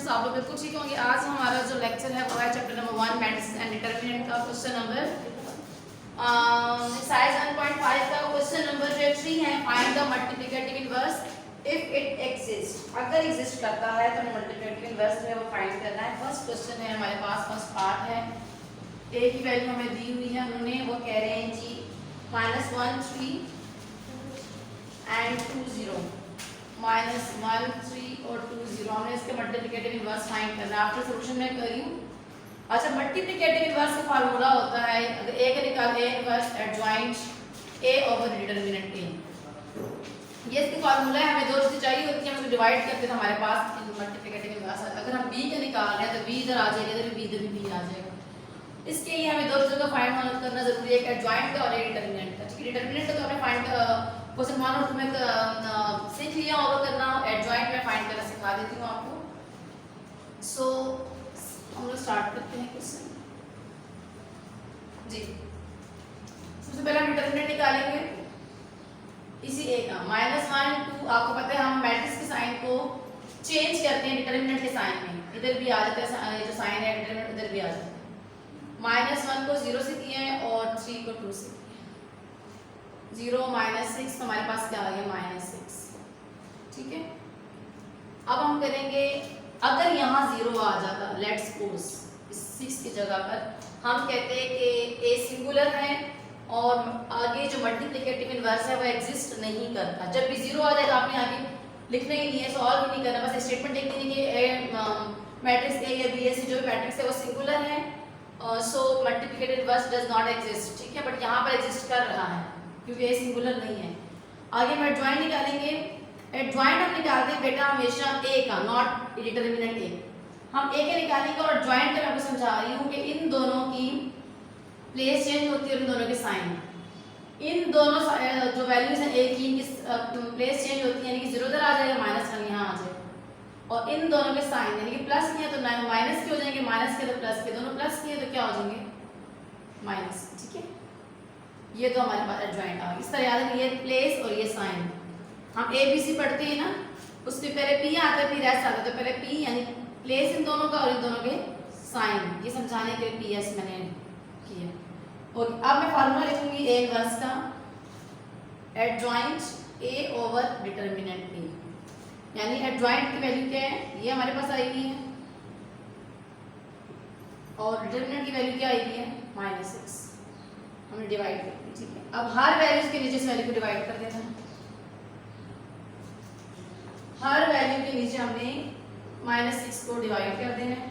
आप लोग बिल्कुल ठीक होंगे। आज हमारा जो लेक्चर है वो है chapter number 1 matrix and determinant का क्वेश्चन नंबर एक्सरसाइज 1.5 का क्वेश्चन नंबर जो 3 है, find the multiplicative inverse if it exist. अगर एग्जिस्ट करता है तो हमें मल्टीप्लिकेटिव इनवर्स जो है वो फाइंड करना है। फर्स्ट क्वेश्चन है हमारे पास, फर्स्ट पार्ट है, ए की वैल्यू हमें दी हुई है, उन्होंने वो कह रहे हैं जी -1 3 एंड 2 0, -1 3 और 2 0। हमने इसके मल्टीप्लिकेटिव इनवर्स फाइंड करना है। आफ्टर सॉल्यूशन में करी हूँ। अच्छा, मल्टीप्लिकेटिव इनवर्स का फार्मूला होता है, अगर ए का निकाल A inverse adjoint A over determinant A, ये इसका फार्मूला है। हमें दो चीजें चाहिए होती है, हम इसको डिवाइड करते थे, हमारे पास मल्टीप्लिकेटिव इनवर्स। अगर हम बी का निकाल रहे हैं तो बी इधर आ जाएगा, इधर भी आ जाएगा। इसके लिए हमें दो चीजों का फाइंड करना जरूरी है, एक एडजॉइंट का और एक डिटरमिनेंट का। ठीक है, डिटरमिनेंट तो हमने फाइंड क्वेश्चन 1 और 2 में सीख लिया होगा करना, एडजॉइंट में फाइंड करना सिखा देती हूँ आपको। सो हम लोग स्टार्ट करते हैं क्वेश्चन जी। सबसे पहले हम डिटरमिनेंट निकालेंगे इसी ए का, -1 2। आपको पता है हम मैट्रिक्स के साइन को चेंज करते हैं डिटरमिनेंट के साइन में, इधर भी आ जाता है जो साइन है डिटरमिनेंट इधर भी आ जाता है। -1 को 0 से किए हैं और 3 को 2 से। 0 -6 तो हमारे पास क्या आ गया -6। ठीक है, अब हम करेंगे, अगर यहाँ 0 आ जाता, लेट्स सपोज इस 6 की जगह पर हम कहते हैं कि ए सिंगुलर है और आगे जो मल्टीप्लिकेटिव इनवर्स है वो एग्जिस्ट नहीं करता। जब भी 0 आ जाएगा आपने आगे लिखना ही नहीं है, सॉल्व भी नहीं करना, बस स्टेटमेंट लिख देनी कि मैट्रिक्स ए या बी, ऐसी जो भी मैट्रिक्स है वो सिंगुलर है, so multiplicative inverse does not exist. ठीक है, बट यहाँ पर एग्जिस्ट कर रहा है क्योंकि ए सिंगुलर नहीं है। आगे हम एडजॉइंट निकालेंगे। एडजॉइंट हम निकालते हैं बेटा हमेशा ए का, नॉट डिटरमिनेंट ए। हम ए के निकालेंगे और एडजॉइंट का मैं आपको समझा रही हूँ कि इन दोनों की प्लेस चेंज होती है और इन दोनों के साइन, इन दोनों जो वैल्यूज हैं ए की प्लेस चेंज होती है, यानी कि 0 इधर आ जाएगा, -1 यहाँ आ जाएगा, और इन दोनों के साइन यानी कि प्लस किया तो माइनस के हो जाएंगे, माइनस के तो प्लस के, दोनों प्लस किए तो क्या हो जाएंगे माइनस। ठीक है, ये तो हमारे पास एडजॉइंट आ गई। इस तरह याद है, ये प्लेस और ये साइन। हम ए बी सी पढ़ते हैं ना, उसमें पहले पी आता है फिर एस आता है, तो पहले पी यानी प्लेस इन दोनों का और इन दोनों के साइन, ये समझाने के लिए पी एस मैंने किया। और अब मैं फार्मूला लिखूंगी ए इनवर्स का, adjoint A over determinant A, यानी एडजॉइंट की वैल्यू क्या है, ये हमारे पास आएगी है, और डिटरमिनेंट की वैल्यू क्या आएगी है -6। हमने डिवाइड कर दी। ठीक है, अब हर वैल्यूज के नीचे इस वैल्यू को डिवाइड कर देना है। हर वैल्यू के नीचे हमने -6 को डिवाइड कर देना है।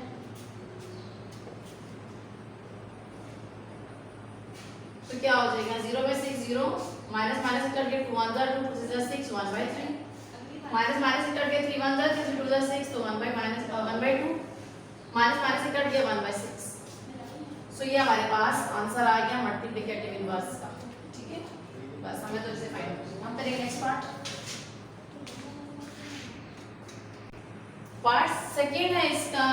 तो क्या हो जाएगा 0/6 0, माइनस माइनस से कट के 2 1 2 2 6 1/3, माइनस माइनस से कट के 3 1 3 2 6 तो 1/2, माइनस माइनस से कट गया 1/6। सो ये हमारे पास आंसर आ गया मल्टीप्लिकेटिव इनवर्स का। ठीक है, बस हमें तो इसे फाइंड करना है। हम करेंगे नेक्स्ट पार्ट सेकेंड है इसका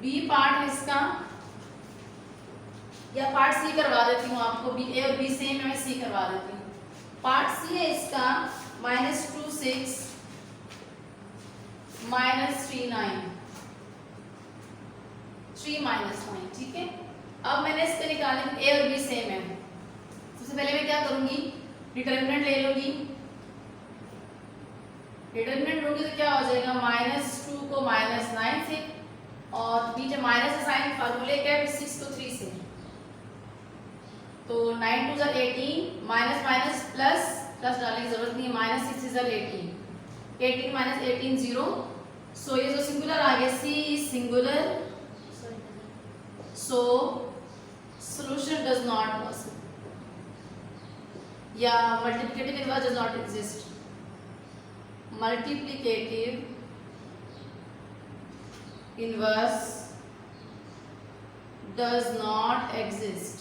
बी पार्ट है इसका, या पार्ट सी करवा देती हूँ आपको, बी ए और बी सेम है, मैं सी करवा देती हूँ। पार्ट सी है इसका -2 6 -3 9 3 -9। ठीक है, अब मैंने इसके निकाले, ए और बी सेम है। सबसे पहले मैं क्या करूंगी, डिटरमिनेंट ले लूंगी। डिटरमिनेंट लूंगी तो क्या हो जाएगा, -2 को -9 से, और नीचे माइनस का साइन, फार्मूले क्या है 6 को 3 से, तो 9 2 18, माइनस माइनस प्लस डालने की जरूरत नहीं है, -6 18, 18 -18 0। सो ये जो सिंगुलर आ गया, C is singular, so solution does not possible, या multiplicative inverse does not exist. Multiplicative inverse does not exist,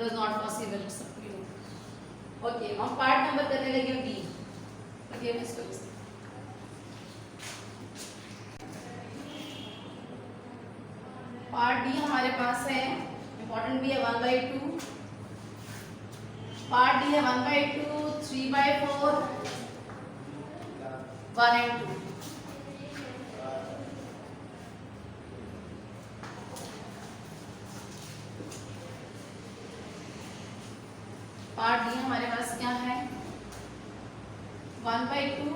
does not possible. Okay, हम पार्ट नंबर करने लगे बी। ओके, मैं इसको पार्ट डी हमारे पास है, इंपॉर्टेंट भी है 1/2, पार्ट डी है 1/2 3/4 1 and 2। पार्ट डी हमारे पास क्या है 1/2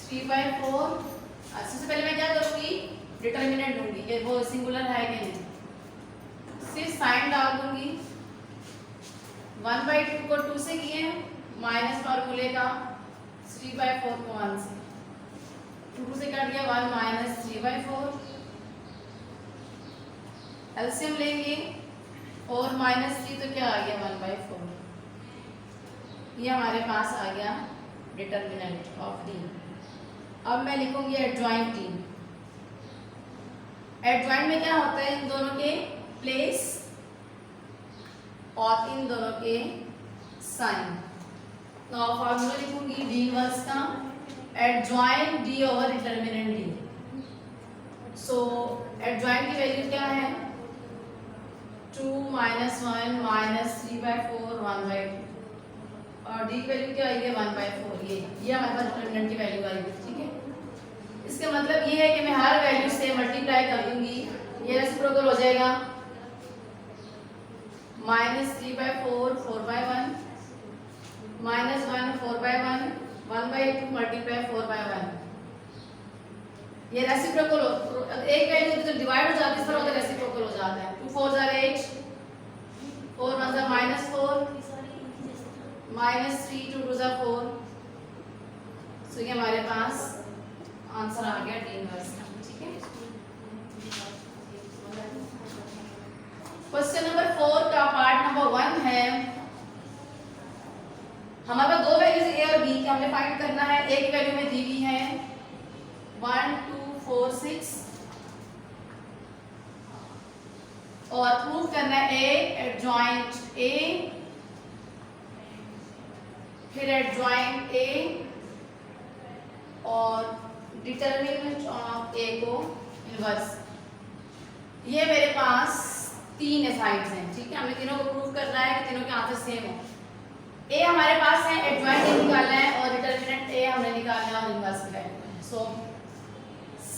3/4। सबसे पहले मैं क्या करूँगी डिटर्मिनेंट लूँगी कि वो सिंगुलर है कि नहीं, सिर्फ साइन डाल दूँगी। 1/2 को 2 से किए माइनस फार्मूले का 3/4 को 1 से 2 से कर दिया 1 माइनस 3/4। एलसीएम लेंगे और -3 तो क्या आ गया 1/4। ये हमारे पास आ गया डिटर्मिनेंट ऑफ डी। अब मैं लिखूंगी एडजॉइंट डी। एडजॉइंट में क्या होता है इन दोनों के प्लेस और इन दोनों के साइन। तो फॉर्मूला लिखूंगी डी इनवर्स का adjoint D over determinant D. So adjoint की वैल्यू क्या है 2 - 1 - 3/4 1/2 और डी की वैल्यू क्या आएगी 1/4। ये हमारे पास डिटर्मिनेंट की वैल्यू आएगी। ठीक है, इसका मतलब ये है कि मैं हर वैल्यू से मल्टीप्लाई कर दूंगी, ये रेसिप्रोकल हो जाएगा -3/4 4/1 -1 4/1 1/2 मल्टीप्लाई 4/1। ये रेसिप्रोकल एक वैल्यू तो डिवाइड हो जाती है, इस तरह होता है रेसिप्रोकल हो जाता है। 2 4 = 8 4 1 = -4 -3 2 2 = 4। सो ये हमारे पास आंसर आ गया डी इनवर्स का। ठीक है, क्वेश्चन नंबर 4 का पार्ट नंबर 1 है। हमारे पास दो वैल्यूज ए और बी की हमने फाइंड करना है। ए की वैल्यू में दी हुई है 1 2 4 6 और प्रूव करना है ए एडजॉइंट ए, फिर एडजॉइंट ए और डिटर्मिनेंट ऑफ ए को इनवर्स। ये मेरे पास 3 साइड्स हैं। ठीक है, हमें तीनों को प्रूव करना है कि तीनों के आंसर सेम हो। ए हमारे पास है, एडजॉइंट ए निकालना है और डिटर्मिनेंट ए हमने निकालना है और इनवर्स की वैल्यू है। सो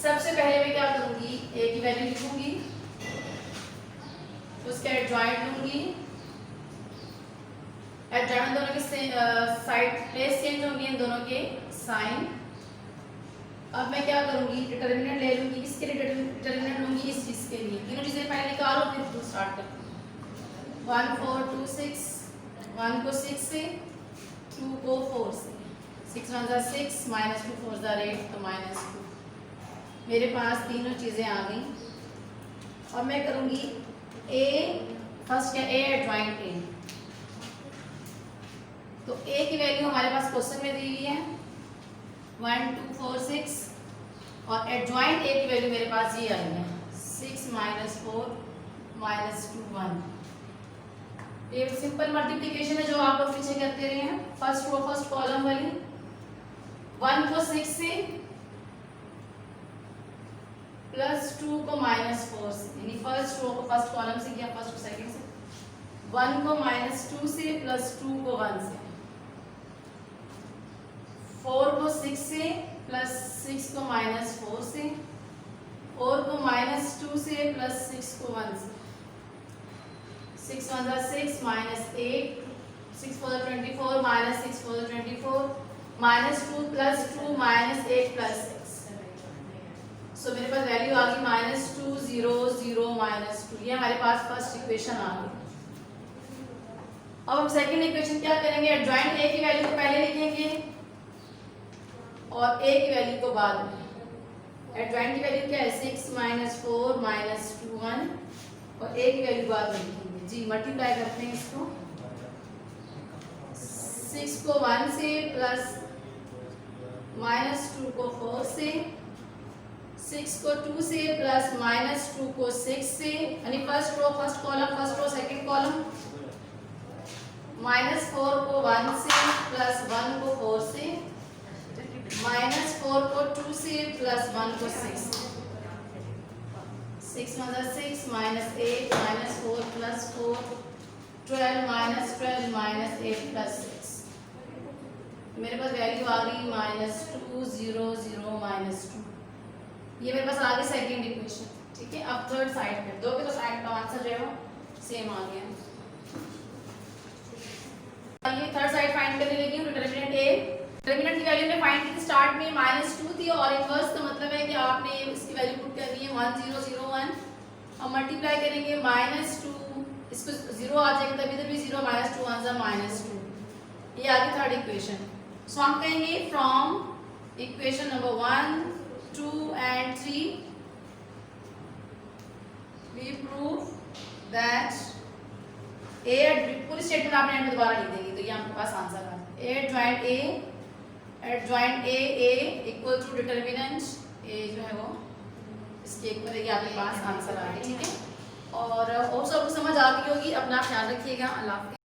सबसे पहले मैं क्या करूंगी ए की वैल्यू लिखूंगी, उसका एडजॉइंट लूंगी। एडजॉइंट दोनों के साइड प्लेस चेंज होंगे इन दोनों के साइन। अब मैं क्या करूंगी डिटर्मिनेंट ले लूंगी। किसके लिए डिटर्मिनेंट लूंगी? इस चीज के लिए। तीनों चीजें पहले निकालो फिर तो स्टार्ट करती हूं। 1 4 2 6 1 को 6 से 2 को 4 से 6 1 = 6 -2 4 = 8 तो -2। मेरे पास तीनों चीजें आ गई। और मैं करूंगी ए फर्स्ट क्या ए एडजॉइंट ए। तो ए की वैल्यू हमारे पास क्वेश्चन में दी हुई है 1 2 4 6 और एडजॉइंट ए की वैल्यू मेरे पास ये आई है 6 - 4 -2 1। ये सिंपल मल्टीप्लिकेशन है जो आप लोग पीछे करते रहे हैं। फर्स्ट रो फर्स्ट कॉलम वाली 1 को 6 से +2 को -4 से, यानी फर्स्ट रो को फर्स्ट कॉलम से किया, फर्स्ट को सेकंड से। 1 को -2 से +2 को 1 से, 4 को 6 से +6 को -4 से, 4 को -2 से +6 को 1 से, 6 1 = 6 -8 6 4 = 24 -6 4 = 24 -2 +2 -8 +6। सो मेरे पास वैल्यू आ गई -2 0 0 -2। ये हमारे पास फर्स्ट इक्वेशन आ गई। अब हम सेकंड इक्वेशन क्या करेंगे, एडजॉइंट ए की वैल्यू को पहले लिखेंगे और ए की वैल्यू को बाद में। एडजॉइंट की वैल्यू क्या है 6 - 4 -2 1 और ए की वैल्यू बाद में लिखेंगे। जी मल्टीप्लाई करते हैं इसको। 6 को 1 से प्लस -2 को 4 से, 6 को 2 से प्लस -2 को 6 से, यानी first row first column first row second column, -4 को 1 से प्लस 1 को 4 से, -4 को 2 से प्लस 1 को 6 से। 6 1 = 6 -8 -4 + 4 12 -12 -8 + 6। मेरे पास वैल्यू आ गई -2 0 0 -2। ये मेरे पास आ गई सेकंड इक्वेशन। ठीक है, अब थर्ड साइड पे दो के तो साइड का आंसर जो है वो सेम आ गया। ये थर्ड साइड फाइंड करने लगी हूँ। डिटरमिनेंट ए, डिटरमिनेंट की वैल्यू ने फाइंड की स्टार्ट में -2 थी और इनवर्स का मतलब है कि आपने इसकी वैल्यू पुट करनी है 1001 और मल्टीप्लाई करेंगे -2, इसको 0 आ जाएगा तब इधर भी 0, -2 1 -2। ये आ गई थर्ड इक्वेशन। सो हम कहेंगे from equation number 1, 2 and 3 we prove that A पूरी स्टेटमेंट आपने एंड में दोबारा लिख देंगे तो ये आपके पास आंसर आ जाएगा। Adjoint A equal to determinant A जो है वो इसके इक्वल है, ये आपके पास आंसर आ गया। ठीक है, और सबको समझ आ गई होगी। अपना ख्याल रखिएगा। अल्लाह हाफ़िज़।